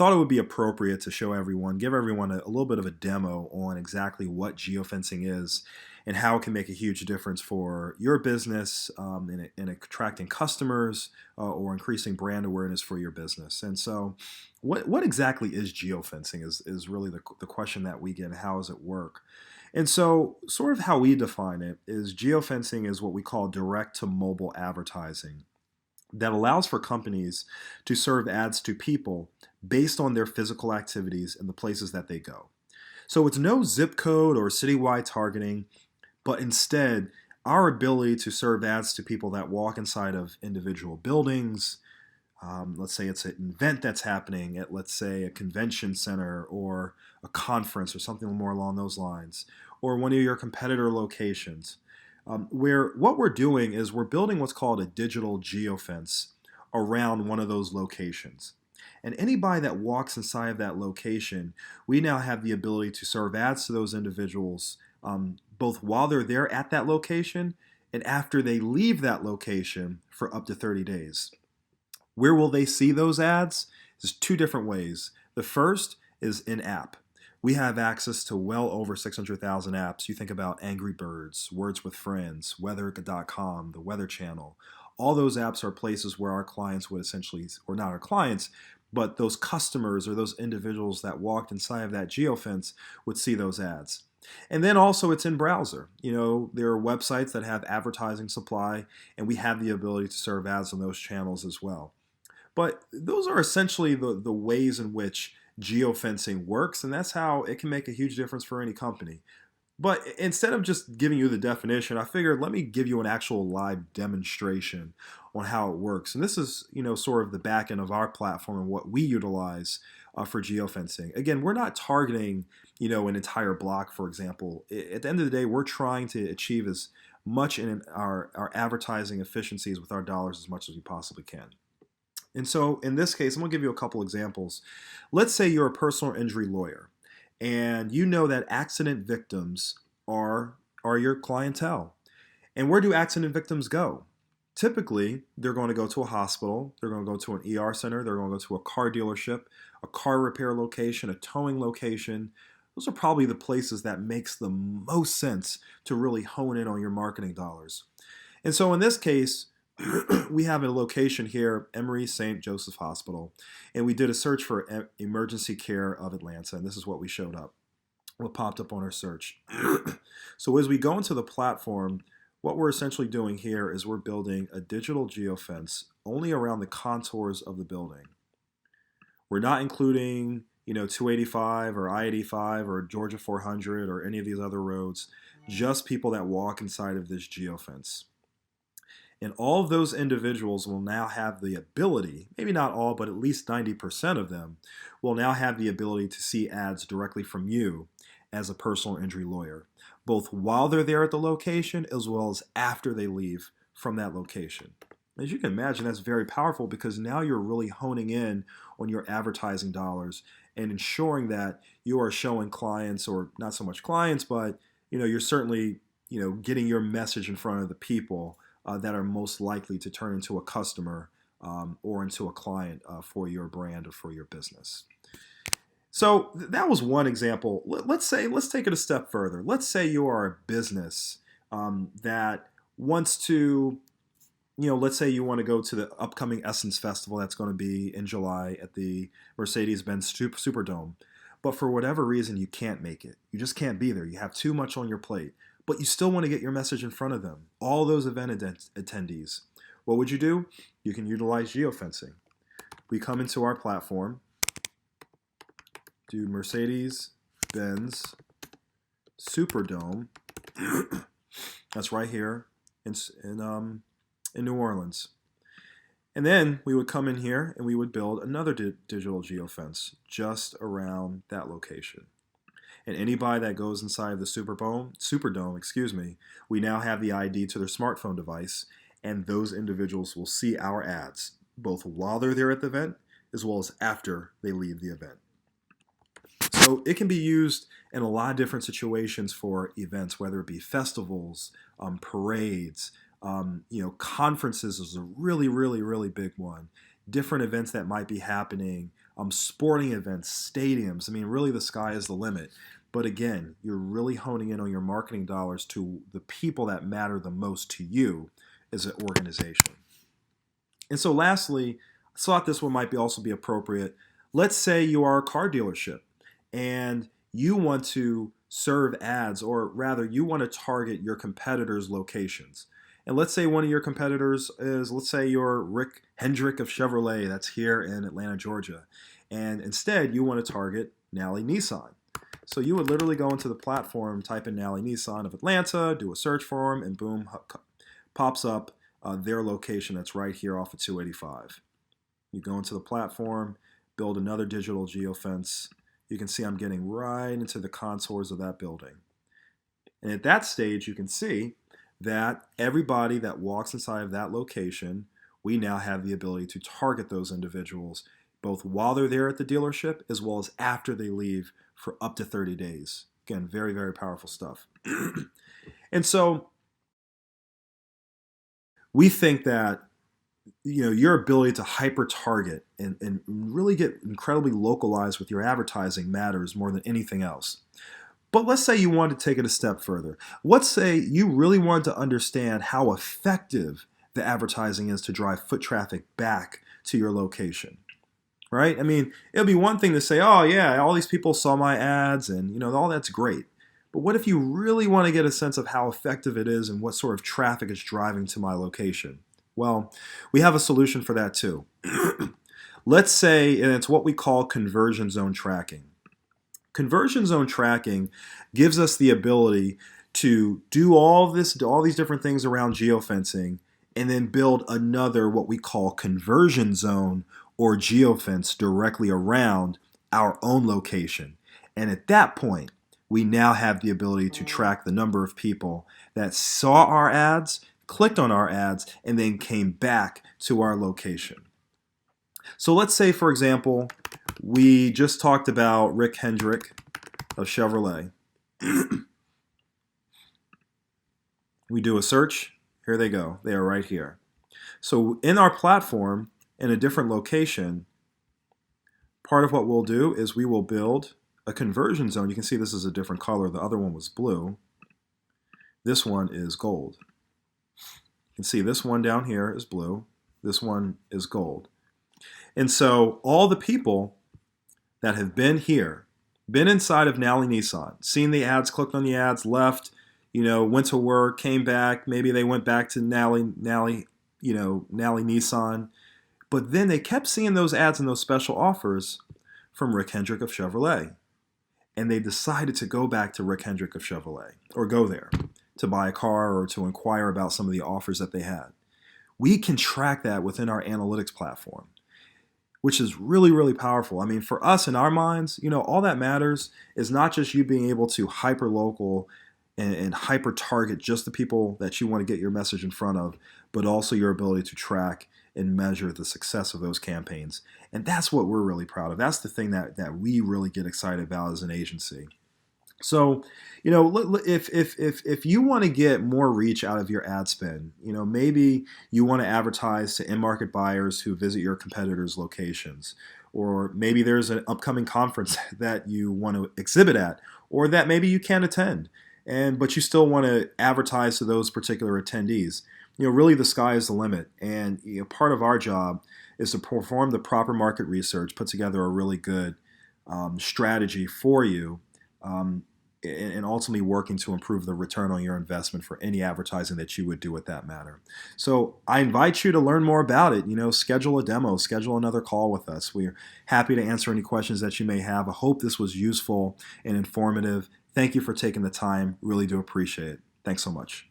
thought it would be appropriate to give everyone a little bit of a demo on exactly what geofencing is and how it can make a huge difference for your business in attracting customers or increasing brand awareness for your business. And so, what exactly is geofencing is really the question that we get, and how does it work? And so, sort of how we define it is geofencing is what we call direct to mobile advertising that allows for companies to serve ads to people based on their physical activities and the places that they go. So it's no zip code or citywide targeting, but instead our ability to serve ads to people that walk inside of individual buildings. Let's say it's an event that's happening at, let's say, a convention center or a conference or something more along those lines, or one of your competitor locations, where what we're doing is we're building what's called a digital geofence around one of those locations. And anybody that walks inside of that location, we now have the ability to serve ads to those individuals, both while they're there at that location and after they leave that location for up to 30 days. Where will they see those ads? There's two different ways. The first is in-app. We have access to well over 600,000 apps. You think about Angry Birds, Words with Friends, Weather.com, the Weather Channel. All those apps are places where our clients would essentially, or not our clients, but those customers or those individuals that walked inside of that geofence would see those ads. And then also it's in browser. There are websites that have advertising supply, and we have the ability to serve ads on those channels as well. But those are essentially the ways in which geofencing works, and that's how it can make a huge difference for any company. But instead of just giving you the definition, I figured let me give you an actual live demonstration on how it works. And this is, sort of the back end of our platform and what we utilize for geofencing. Again, we're not targeting, an entire block, for example. At the end of the day, we're trying to achieve as much in our advertising efficiencies with our dollars as much as we possibly can. And so in this case, I'm going to give you a couple examples. Let's say you're a personal injury lawyer and you know that accident victims are your clientele. And where do accident victims go? Typically, they're going to go to a hospital, they're going to go to an ER center, they're going to go to a car dealership, a car repair location, a towing location. Those are probably the places that makes the most sense to really hone in on your marketing dollars. And so in this case, we have a location here, Emory St. Joseph Hospital, and we did a search for emergency care of Atlanta, and this is what we showed up, what popped up on our search. So as we go into the platform, what we're essentially doing here is we're building a digital geofence only around the contours of the building. We're not including, 285 or I-85 or Georgia 400 or any of these other roads, just people that walk inside of this geofence. And all of those individuals will now have the ability, maybe not all, but at least 90% of them, will now have the ability to see ads directly from you as a personal injury lawyer, both while they're there at the location as well as after they leave from that location. As you can imagine, that's very powerful because now you're really honing in on your advertising dollars and ensuring that you are showing clients, or not so much clients, but you're certainly getting your message in front of the people that are most likely to turn into a customer or into a client for your brand or for your business. So that was one example. Let's take it a step further. Let's say you are a business that wants to, let's say you want to go to the upcoming Essence Festival that's going to be in July at the Mercedes-Benz Superdome. But for whatever reason, you can't make it. You just can't be there. You have too much on your plate. But you still want to get your message in front of them, all those event attendees. What would you do? You can utilize geofencing. We come into our platform, do Mercedes-Benz Superdome. That's right here in New Orleans. And then we would come in here and we would build another digital geofence just around that location. And anybody that goes inside of the Superdome, we now have the ID to their smartphone device, and those individuals will see our ads, both while they're there at the event, as well as after they leave the event. So it can be used in a lot of different situations for events, whether it be festivals, parades, conferences is a really, really, really big one. Different events that might be happening sporting events, stadiums. I mean, really the sky is the limit. But again, you're really honing in on your marketing dollars to the people that matter the most to you as an organization. And so lastly, I thought this one might be also be appropriate. Let's say you are a car dealership and you want to serve ads, or rather you want to target your competitors' locations. And let's say one of your competitors is, let's say you're Rick Hendrick of Chevrolet, that's here in Atlanta, Georgia. And instead you want to target Nally Nissan. So you would literally go into the platform, type in Nally Nissan of Atlanta, do a search for them, and boom, pops up their location that's right here off of 285. You go into the platform, build another digital geofence. You can see I'm getting right into the contours of that building. And at that stage, you can see that everybody that walks inside of that location, we now have the ability to target those individuals both while they're there at the dealership as well as after they leave for up to 30 days. Again, very, very powerful stuff. And so we think that your ability to hyper target and really get incredibly localized with your advertising matters more than anything else. But let's say you want to take it a step further. Let's say you really want to understand how effective the advertising is to drive foot traffic back to your location. Right? I mean, it'll be one thing to say, oh yeah, all these people saw my ads and all that's great. But what if you really want to get a sense of how effective it is and what sort of traffic is driving to my location? Well, we have a solution for that too. Let's say, and it's what we call conversion zone tracking. Conversion zone tracking gives us the ability to do all these different things around geofencing and then build another what we call conversion zone or geofence directly around our own location. And at that point, we now have the ability to track the number of people that saw our ads, clicked on our ads, and then came back to our location. So let's say, for example, we just talked about Rick Hendrick of Chevrolet. We do a search. Here they go. They are right here. So in our platform, in a different location, part of what we'll do is we will build a conversion zone. You can see this is a different color. The other one was blue. This one is gold. You can see this one down here is blue. This one is gold. And so all the people that have been here, been inside of Nally Nissan, seen the ads, clicked on the ads, left, went to work, came back, maybe they went back to Nally Nissan, but then they kept seeing those ads and those special offers from Rick Hendrick of Chevrolet. And they decided to go back to Rick Hendrick of Chevrolet, or go there to buy a car or to inquire about some of the offers that they had. We can track that within our analytics platform, which is really, really powerful. I mean, for us in our minds, all that matters is not just you being able to hyper local and hyper target just the people that you want to get your message in front of, but also your ability to track and measure the success of those campaigns. And that's what we're really proud of. That's the thing that we really get excited about as an agency. So, if you want to get more reach out of your ad spend, maybe you want to advertise to in-market buyers who visit your competitors' locations, or maybe there's an upcoming conference that you want to exhibit at, or that maybe you can't attend, but you still want to advertise to those particular attendees. Really the sky is the limit, and part of our job is to perform the proper market research, put together a really good strategy for you, and ultimately working to improve the return on your investment for any advertising that you would do with that matter. So I invite you to learn more about it. Schedule a demo, schedule another call with us. We're happy to answer any questions that you may have. I hope this was useful and informative. Thank you for taking the time. Really do appreciate it. Thanks so much.